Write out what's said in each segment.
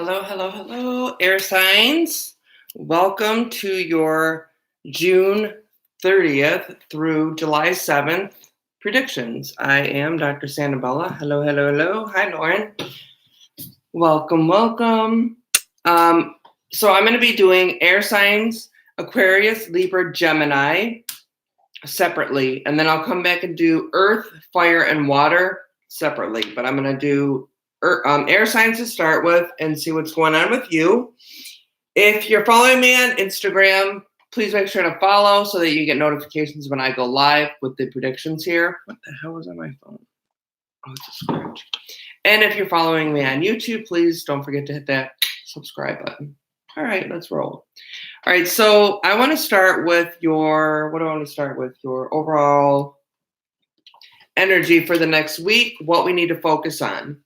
Hello, hello, hello, air signs. Welcome to your June 30th through July 7th predictions. I am Dr. Santabella. Hello, hello, hello. Hi, Lauren. Welcome, welcome. So I'm going to be doing air signs, Aquarius, Libra, Gemini separately, and then I'll come back and do Earth, Fire, and Water separately. But I'm going to do air signs to start with and see what's going on with you. If you're following me on Instagram, please make sure to follow so that you get notifications when I go live with the predictions here. What the hell was on my phone? Oh, it's a scratch. And if you're following me on YouTube, please don't forget to hit that subscribe button. All right, let's roll. All right, so I want to start with your, what do I want to start with? Your overall energy for the next week, what we need to focus on.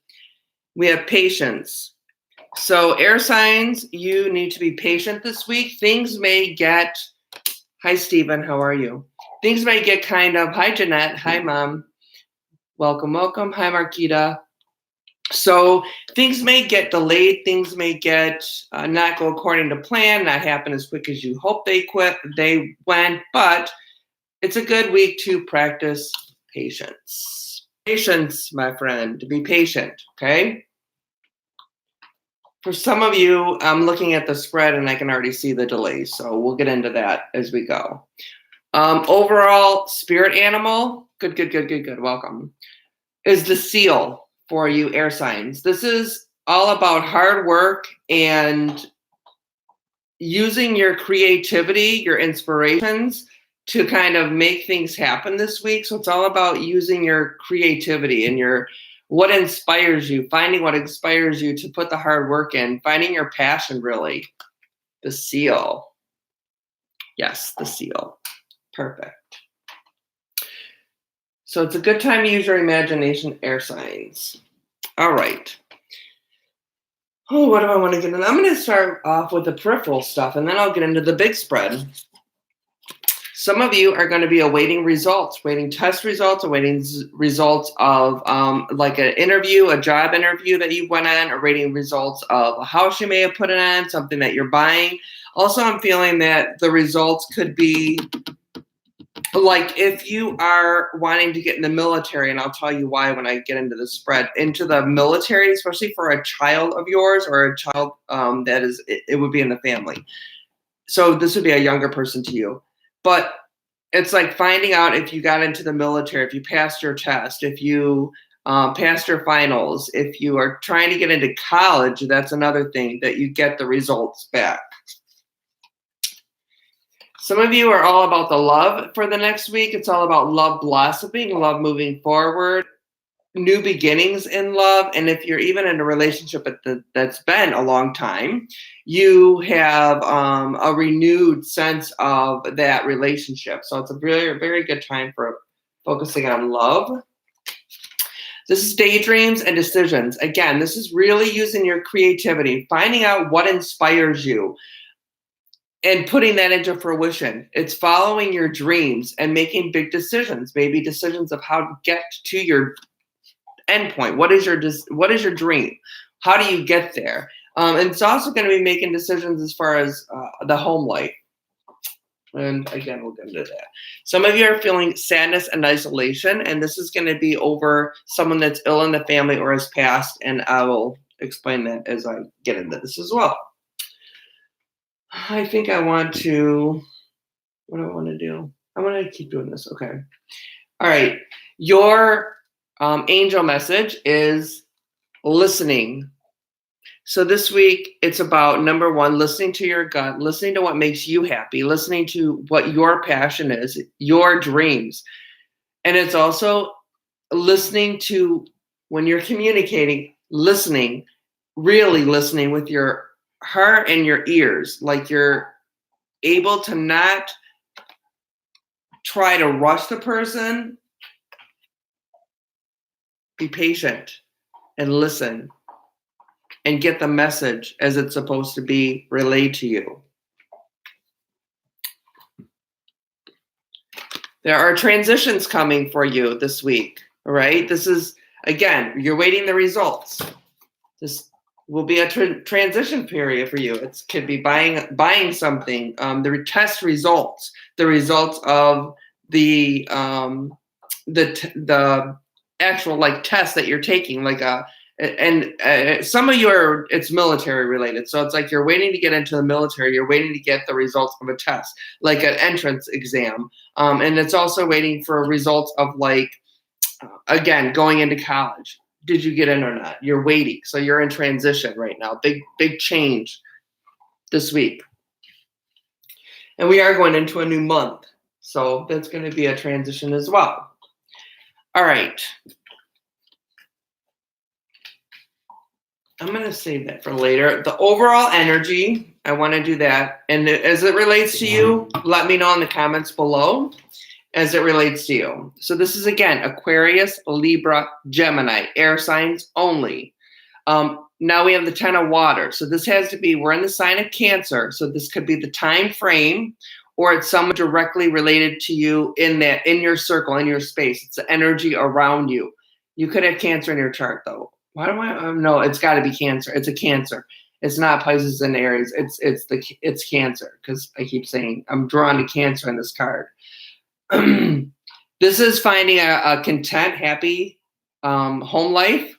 We have patience. So air signs, you need to be patient this week. Things may get, hi, Stephen, how are you? Things may get kind of, hi, Jeanette, hi, Mom. Welcome, welcome. Hi, Marquita. So things may get delayed. Things may get not go according to plan, not happen as quick as you hope they went, but it's a good week to practice patience. Patience, my friend, to be patient, okay? For some of you, I'm looking at the spread and I can already see the delays, so we'll get into that as we go. Overall, spirit animal, good, welcome, is the seal for you air signs. This is all about hard work and using your creativity, your inspirations to kind of make things happen this week. So it's all about using your creativity and your what inspires you, finding what inspires you to put the hard work in, finding your passion, really. The seal. Yes, the seal. Perfect. So it's a good time to use your imagination, air signs. All right. Oh, what do I want to get into? I'm going to start off with the peripheral stuff, and then I'll get into the big spread. Some of you are going to be awaiting results, waiting test results, awaiting results of like an interview, a job interview that you went on, or waiting results of a house you may have put it on, something that you're buying. Also, I'm feeling that the results could be like if you are wanting to get in the military, and I'll tell you why when I get into the spread, into the military, especially for a child of yours or a child that is, it would be in the family. So this would be a younger person to you. But it's like finding out if you got into the military, if you passed your test, if you passed your finals, if you are trying to get into college, that's another thing that you get the results back. Some of you are all about the love for the next week. It's all about love blossoming, love moving forward, new beginnings in love. And if you're even in a relationship that's been a long time, you have a renewed sense of that relationship. So it's a very, very good time for focusing on love. This is daydreams and decisions. Again, this is really using your creativity, finding out what inspires you and putting that into fruition. It's following your dreams and making big decisions, maybe decisions of how to get to your endpoint. What is your dream? How do you get there? And it's also going to be making decisions as far as the home life. And again, we'll get into that. Some of you are feeling sadness and isolation, and this is going to be over someone that's ill in the family or has passed, and I will explain that as I get into this as well. I think I want to, what do I want to do? I want to keep doing this. Okay. All right. Your angel message is listening. So this week, it's about, number one, listening to your gut, listening to what makes you happy, listening to what your passion is, your dreams. And it's also listening to, when you're communicating, listening, really listening with your heart and your ears, like you're able to not try to rush the person. Be patient and listen and get the message as it's supposed to be relayed to you. There are transitions coming for you this week, all right? This is, again, you're waiting the results. will be a transition period for you. It could be buying something, the test results, the results of the actual like test that you're taking, like some of you are, it's military related. So it's like you're waiting to get into the military, you're waiting to get the results of a test, like an entrance exam. And it's also waiting for results of like, again, going into college. Did you get in or not? You're waiting. So you're in transition right now. Big change this week. And we are going into a new month. So that's going to be a transition as well. All right. I'm going to save that for later. The overall energy, I want to do that. And as it relates to you, let me know in the comments below as it relates to you. So this is, again, Aquarius, Libra, Gemini, air signs only. Now we have the 10 of water. So this has to be, we're in the sign of Cancer. So this could be the time frame, or it's someone directly related to you in your circle, in your space. It's the energy around you. You could have Cancer in your chart though. Why do I no, it's got to be Cancer. It's a Cancer. It's not Pisces and Aries. It's Cancer, because I keep saying I'm drawn to Cancer in this card. This is finding a content, happy home life,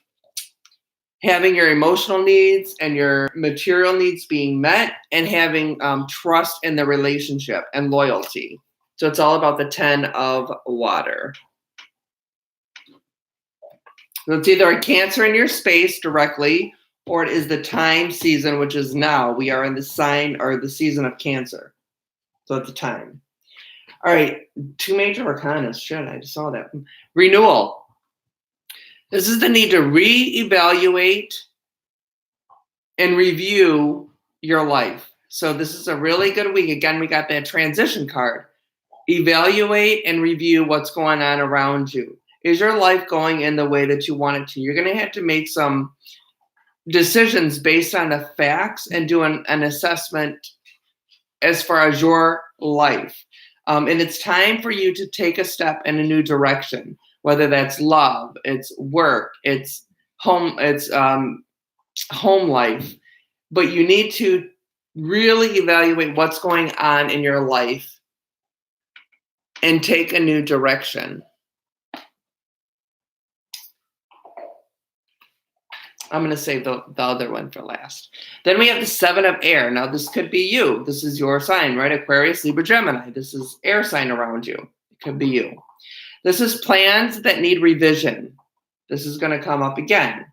having your emotional needs and your material needs being met, and having trust in the relationship and loyalty. So it's all about the 10 of water. So it's either a Cancer in your space directly, or it is the time season, which is now. We are in the sign or the season of Cancer. So at the time. All right, 2 major arcana. Shit, I just saw that. Renewal. This is the need to reevaluate and review your life. So this is a really good week. Again, we got that transition card. Evaluate and review what's going on around you. Is your life going in the way that you want it to? You're going to have to make some decisions based on the facts and do an assessment as far as your life. And it's time for you to take a step in a new direction, whether that's love, it's work, it's home life. But you need to really evaluate what's going on in your life and take a new direction. I'm going to save the other one for last. Then we have the 7 of air. Now, this could be you. This is your sign, right? Aquarius, Libra, Gemini. This is air sign around you. It could be you. This is plans that need revision. This is going to come up again.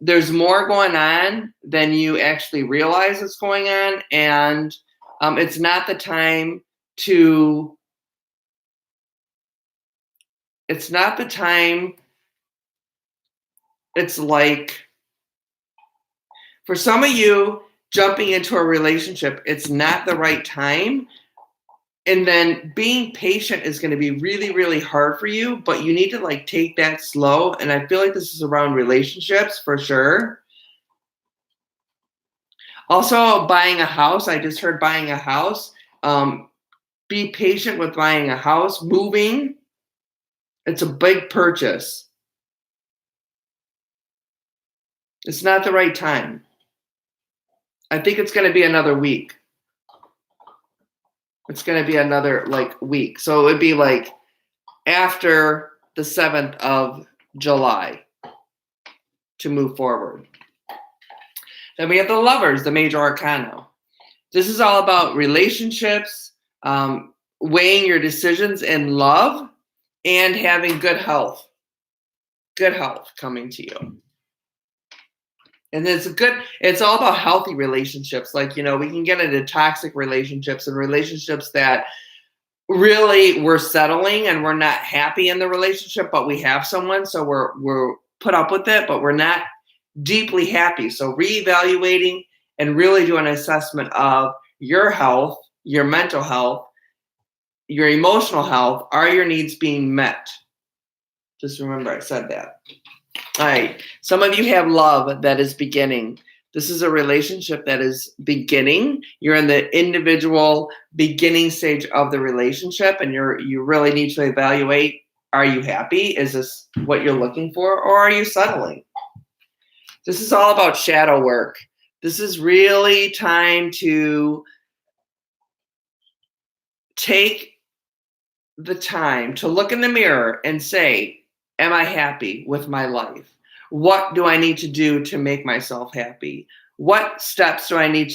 There's more going on than you actually realize is going on. And it's not the time to... It's not the time... It's like, for some of you, jumping into a relationship, it's not the right time. And then being patient is going to be really, really hard for you, but you need to like take that slow. And I feel like this is around relationships for sure. Also, buying a house. I just heard buying a house. Be patient with buying a house. Moving. It's a big purchase. It's not the right time. I think it's going to be another week. It's going to be another like week. So it would be like after the 7th of July to move forward. Then we have the Lovers, the major arcana. This is all about relationships, weighing your decisions in love, and having good health. Good health coming to you. And it's all about healthy relationships. Like, we can get into toxic relationships and relationships that really we're settling and we're not happy in the relationship, but we have someone, so we're put up with it, but we're not deeply happy. So reevaluating and really doing an assessment of your health, your mental health, your emotional health. Are your needs being met? Just remember I said that. All right. Some of you have love that is beginning. This is a relationship that is beginning. You're in the individual beginning stage of the relationship, and you really need to evaluate, are you happy? Is this what you're looking for? Or are you settling? This is all about shadow work. This is really time to take the time to look in the mirror and say, am I happy with my life? What do I need to do to make myself happy? What steps do I need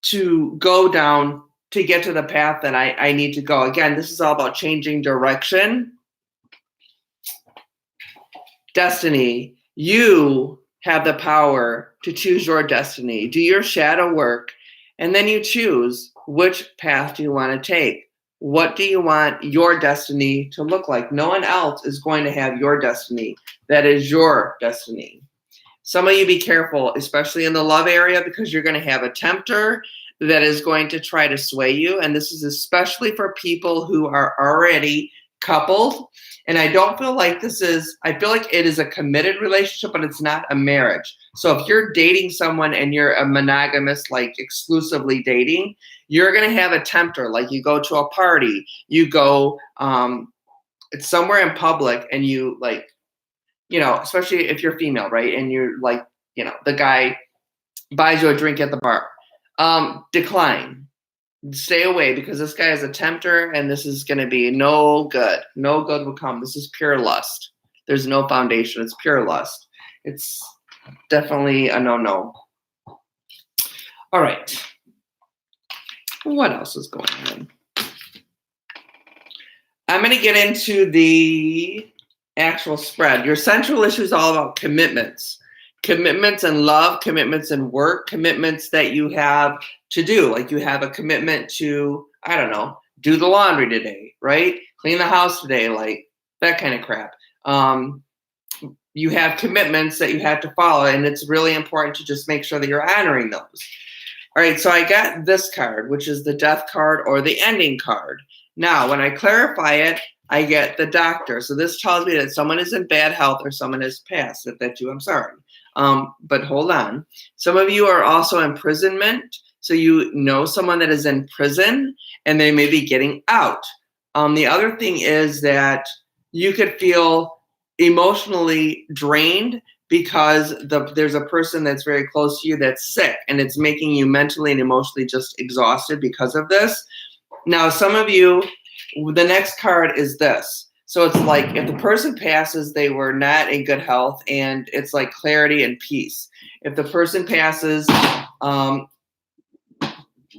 to go down to get to the path that I need to go? Again, this is all about changing direction. Destiny. You have the power to choose your destiny. Do your shadow work, and then you choose which path do you want to take. What do you want your destiny to look like? No one else is going to have your destiny. That is your destiny. Some of you be careful, especially in the love area, because you're going to have a tempter that is going to try to sway you. And this is especially for people who are already coupled. And I don't feel like I feel like it is a committed relationship, but it's not a marriage. So if you're dating someone and you're a monogamous, like exclusively dating, you're going to have a tempter. Like you go to a party, you go, it's somewhere in public, and you like, especially if you're female, right? And you're like, the guy buys you a drink at the bar. Decline. Stay away, because this guy is a tempter, and this is going to be no good. No good will come. This is pure lust. There's no foundation. It's pure lust. It's definitely a no-no. All right. What else is going on? I'm going to get into the actual spread. Your central issue is all about commitments. Commitments in love, commitments in work, commitments that you have to do. Like you have a commitment to, I don't know, do the laundry today, right? Clean the house today, like that kind of crap. You have commitments that you have to follow, and it's really important to just make sure that you're honoring those. All right, so I got this card, which is the death card or the ending card. Now, when I clarify it, I get the doctor. So this tells me that someone is in bad health or someone has passed. If that's you, I'm sorry. But hold on. Some of you are also imprisonment. So you know someone that is in prison and they may be getting out. The other thing is that you could feel emotionally drained because there's a person that's very close to you that's sick, and it's making you mentally and emotionally just exhausted because of this. Now, some of you, the next card is this. So it's like if the person passes, they were not in good health, and it's like clarity and peace. If the person passes,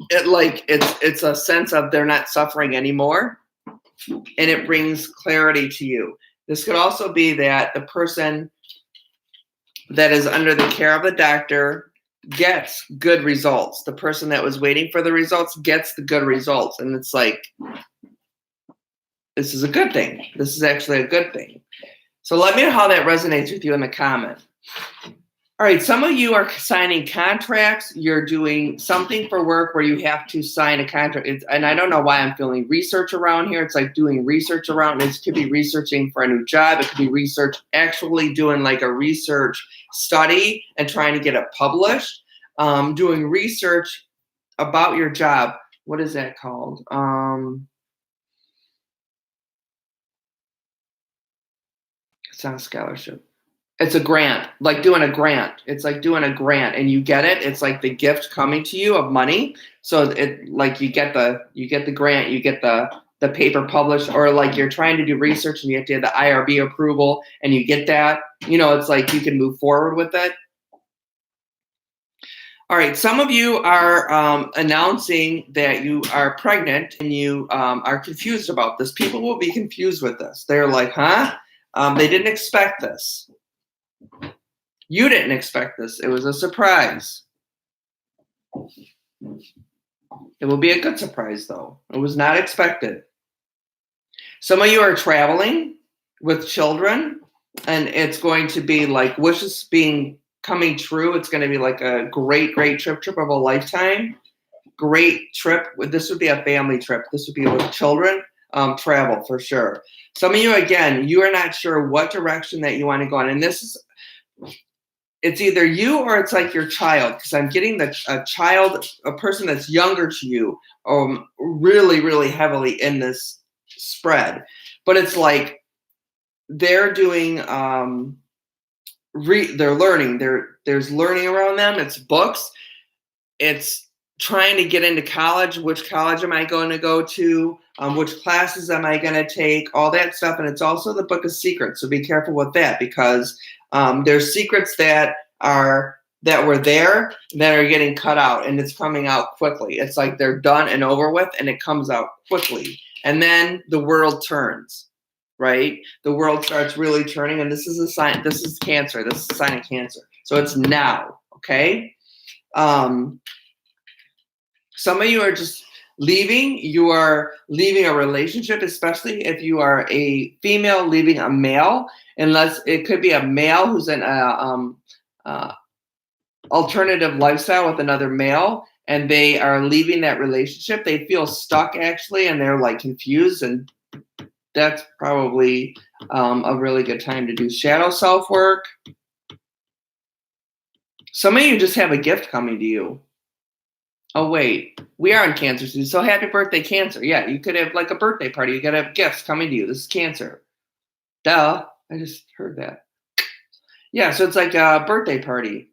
it's a sense of they're not suffering anymore, and it brings clarity to you. This could also be that the person that is under the care of the doctor gets good results. The person that was waiting for the results gets the good results. And it's like, this is a good thing. This is actually a good thing. So let me know how that resonates with you in the comment. All right, some of you are signing contracts. You're doing something for work where you have to sign a contract. And I don't know why I'm feeling research around here. It's like doing research around. It could be researching for a new job. It could be research, actually doing like a research study and trying to get it published. Doing research about your job. What is that called? It's not a scholarship. It's a grant, like doing a grant. It's like doing a grant, and you get it. It's like the gift coming to you of money. So it like you get the grant, you get the paper published, or like you're trying to do research and you have to have the IRB approval, and you get that. It's like you can move forward with it. All right, some of you are announcing that you are pregnant, and you are confused about this. People will be confused with this. They're like, huh? They didn't expect this. You didn't expect this. It was a surprise. It will be a good surprise, though. It was not expected. Some of you are traveling with children, and it's going to be like wishes coming true. It's going to be like a great, great trip of a lifetime. Great trip. This would be a family trip. This would be with children. Travel for sure. Some of you, again, you are not sure what direction that you want to go in. And it's either you or it's like your child, because I'm getting a person that's younger to you, really, really heavily in this spread. But it's like they're doing they're learning. There's learning around them. It's books. It's trying to get into college. Which college am I going to go to? Which classes am I going to take? All that stuff. And it's also the book of secrets. So be careful with that, because there's secrets that were there that are getting cut out, and it's coming out quickly. It's like they're done and over with, and it comes out quickly. And then the world turns, right? The world starts really turning, and this is a sign. This is Cancer. This is a sign of Cancer. So it's now, okay? Some of you are just leaving. You are leaving a relationship, especially if you are a female leaving a male, unless it could be a male who's in a alternative lifestyle with another male, and they are leaving that relationship. They feel stuck, actually, and they're like confused, and that's probably a really good time to do shadow self work. Some of you just have a gift coming to you. Oh, wait, we are in Cancer season, so happy birthday, Cancer. Yeah, you could have like a birthday party. You could have gifts coming to you. This is Cancer. Duh, I just heard that. Yeah, so it's like a birthday party.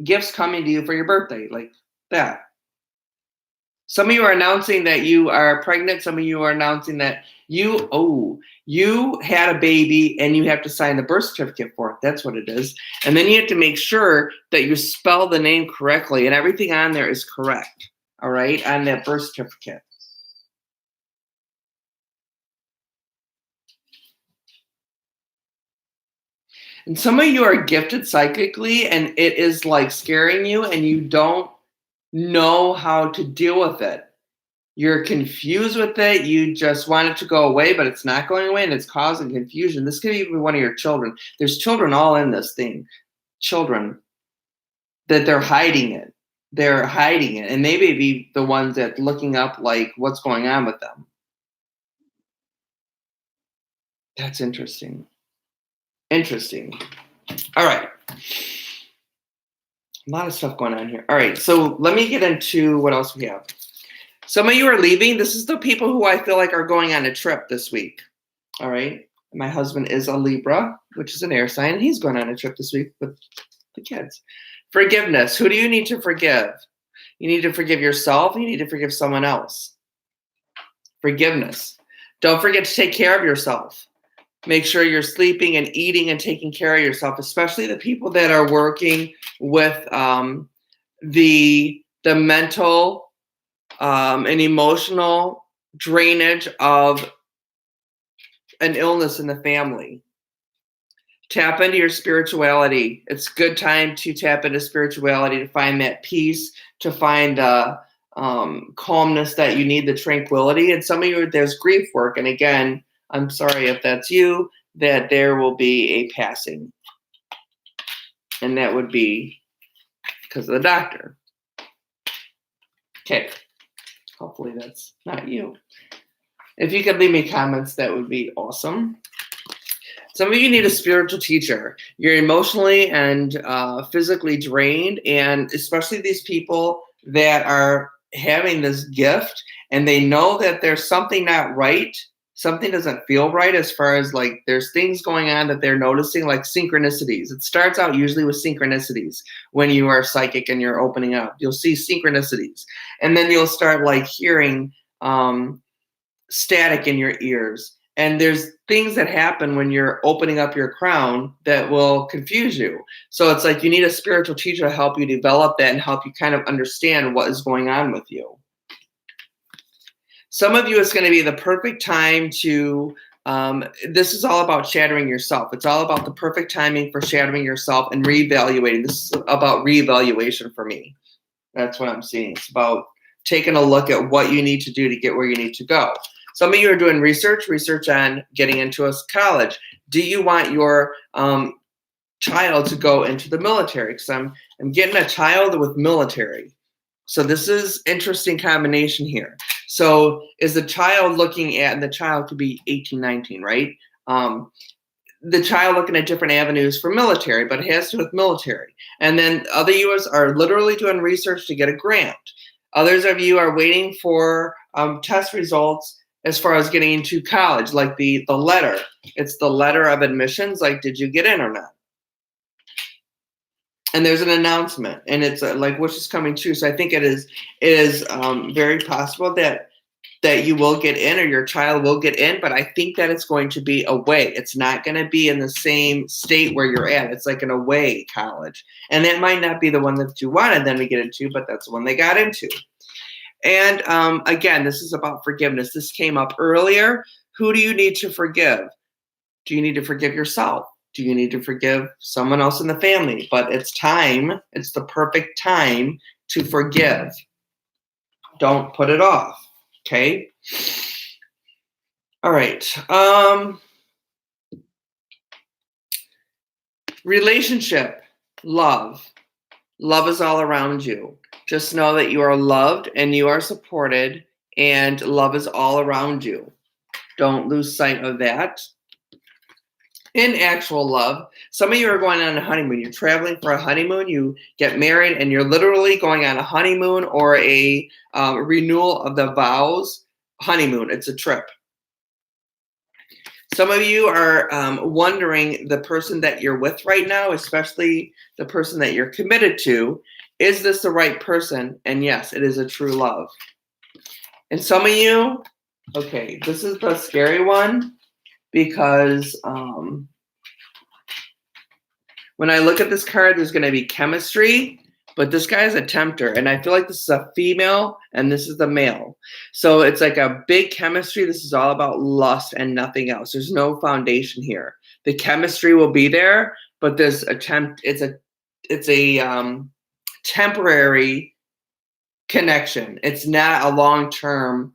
Gifts coming to you for your birthday, like that. Some of you are announcing that you are pregnant. Some of you are announcing that you had a baby and you have to sign the birth certificate for it. That's what it is. And then you have to make sure that you spell the name correctly and everything on there is correct. All right, on that birth certificate. And some of you are gifted psychically, and it is like scaring you, and you don't know how to deal with it. You're confused with it. You just want it to go away, but it's not going away, and it's causing confusion. This could be one of your children. There's children all in this thing. Children that they're hiding it. They're hiding it, and they may be the ones that looking up like what's going on with them. That's interesting. Interesting. All right. A lot of stuff going on here. All right, so let me get into what else we have. Some of you are leaving. This is the people who I feel like are going on a trip this week. All right. My husband is a Libra, which is an air sign. He's going on a trip this week with the kids. Forgiveness. Who do you need to forgive? You need to forgive yourself. You need to forgive someone else. Forgiveness. Don't forget to take care of yourself. Make sure you're sleeping and eating and taking care of yourself, especially the people that are working with the mental and emotional drainage of an illness in the family. Tap into your spirituality. It's a good time to tap into spirituality, to find that peace, to find calmness that you need, the tranquility. And some of you, there's grief work. And again, I'm sorry if that's you, that there will be a passing. And that would be because of the doctor. Okay. Hopefully that's not you. If you could leave me comments, that would be awesome. Some of you need a spiritual teacher. You're emotionally and physically drained, and especially these people that are having this gift and they know that there's something not right. Something doesn't feel right as far as like there's things going on that they're noticing, like synchronicities. It starts out usually with synchronicities when you are psychic and you're opening up. You'll see synchronicities. And then you'll start like hearing static in your ears. And there's things that happen when you're opening up your crown that will confuse you. So it's like you need a spiritual teacher to help you develop that and help you kind of understand what is going on with you. Some of you, it's going to be the perfect time to, this is all about shattering yourself. It's all about the perfect timing for shattering yourself and reevaluating. This is about reevaluation for me. That's what I'm seeing. It's about taking a look at what you need to do to get where you need to go. Some of you are doing research on getting into a college. Do you want your child to go into the military? Because I'm getting a child with military. So this is interesting combination here. So is the child looking at, and the child could be 18, 19, right? The child looking at different avenues for military, but it has to do with military. And then other US are literally doing research to get a grant. Others of you are waiting for test results as far as getting into college, like the letter. It's the letter of admissions, like did you get in or not? and there's an announcement, and it's like wish is coming true. So I think it is very possible that you will get in, or your child will get in, but I think that it's going to be away. It's not going to be in the same state where you're at. It's like an away college, and that might not be the one that you wanted them to get into, but that's the one they got into. And again, this is about forgiveness. This came up earlier. Who do you need to forgive? Do you need to forgive yourself? Do you need to forgive someone else in the family? But it's time. It's the perfect time to forgive. Don't put it off. Okay. All right. Relationship, love. Love is all around you. Just know that you are loved and you are supported, and love is all around you. Don't lose sight of that. In actual love, some of you are going on a honeymoon. You're traveling for a honeymoon. You get married, and you're literally going on a honeymoon or a renewal of the vows honeymoon. It's a trip. Some of you are wondering, the person that you're with right now, especially the person that you're committed to, is this the right person? And yes, it is a true love. And some of you, okay, this is the scary one, because when I look at this card, there's going to be chemistry, but this guy is a tempter, and I feel like this is a female and this is the male. So it's like a big chemistry. This is all about lust and nothing else. There's no foundation here. The chemistry will be there, but there's it's a temporary connection. It's not a long-term,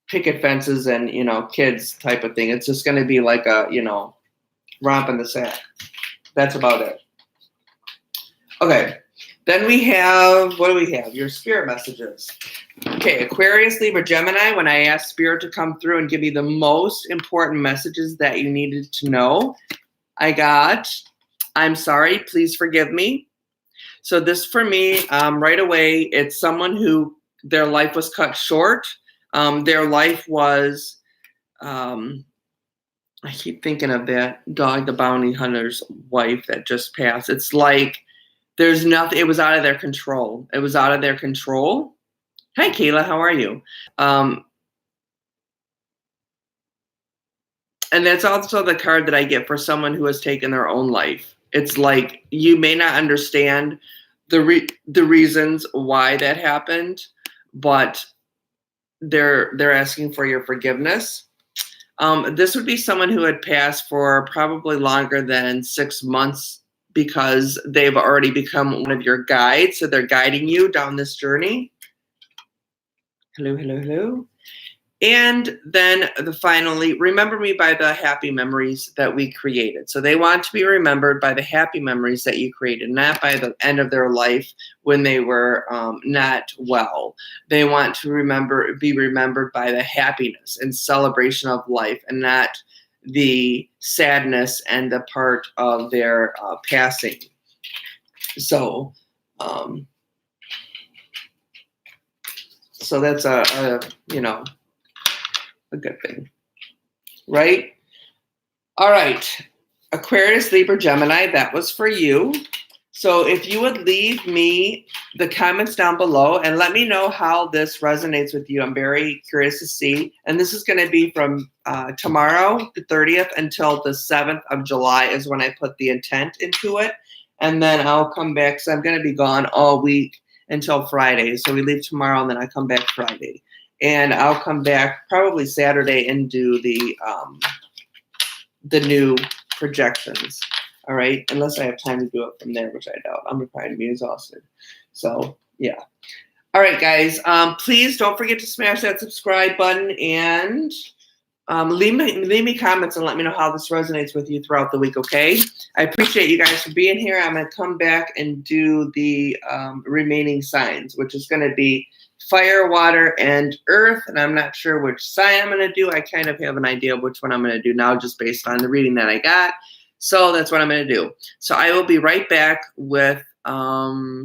picket fences and, kids type of thing. It's just going to be like a, romp in the sack. That's about it. Okay. Then we have, what do we have? Your spirit messages. Okay, Aquarius, Libra, Gemini. When I asked Spirit to come through and give you the most important messages that you needed to know, I got, I'm sorry, please forgive me. So this for me, right away, it's someone who their life was cut short. Their life was, I keep thinking of that Dog the Bounty Hunter's wife that just passed. It's like there's nothing. It was out of their control. It was out of their control. Hi, Kayla. How are you? And that's also the card that I get for someone who has taken their own life. It's like you may not understand the reasons why that happened, but they're asking for your forgiveness. This would be someone who had passed for probably longer than 6 months, because they've already become one of your guides. So they're guiding you down this journey. Hello, hello, hello. And then finally, remember me by the happy memories that we created. So they want to be remembered by the happy memories that you created, not by the end of their life when they were not well. They want to be remembered by the happiness and celebration of life, and not the sadness and the part of their passing. So, so that's a good thing, right? All right, Aquarius, Libra, Gemini, that was for you. So if you would leave me the comments down below and let me know how this resonates with you. I'm very curious to see. And this is going to be from tomorrow, the 30th, until the 7th of July is when I put the intent into it. And then I'll come back, so I'm going to be gone all week until Friday. So we leave tomorrow, and then I come back Friday. And I'll come back probably Saturday and do the new projections. All right, unless I have time to do it from there, which I doubt. I'm probably be exhausted. So yeah. All right, guys. Please don't forget to smash that subscribe button, and leave me comments and let me know how this resonates with you throughout the week. Okay. I appreciate you guys for being here. I'm gonna come back and do the remaining signs, which is gonna be fire, water, and earth. And I'm not sure which sign I'm gonna do. I kind of have an idea of which one I'm gonna do now, just based on the reading that I got. So that's what I'm going to do. So I will be right back with, I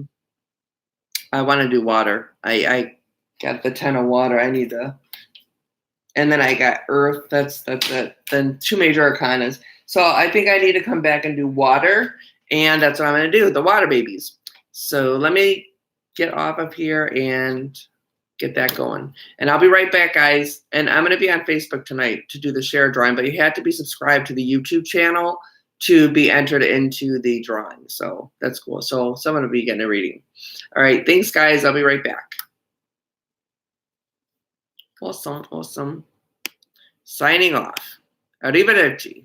want to do water. I got the 10 of water. I need to, and then I got earth. That's it. Then 2 major arcanas. So I think I need to come back and do water. And that's what I'm going to do, the water babies. So let me get off of here and get that going. And I'll be right back, guys. And I'm going to be on Facebook tonight to do the share drawing, but you have to be subscribed to the YouTube channel to be entered into the drawing. So that's cool. So someone will be getting a reading. All right. Thanks, guys. I'll be right back. Awesome. Signing off. Arrivederci.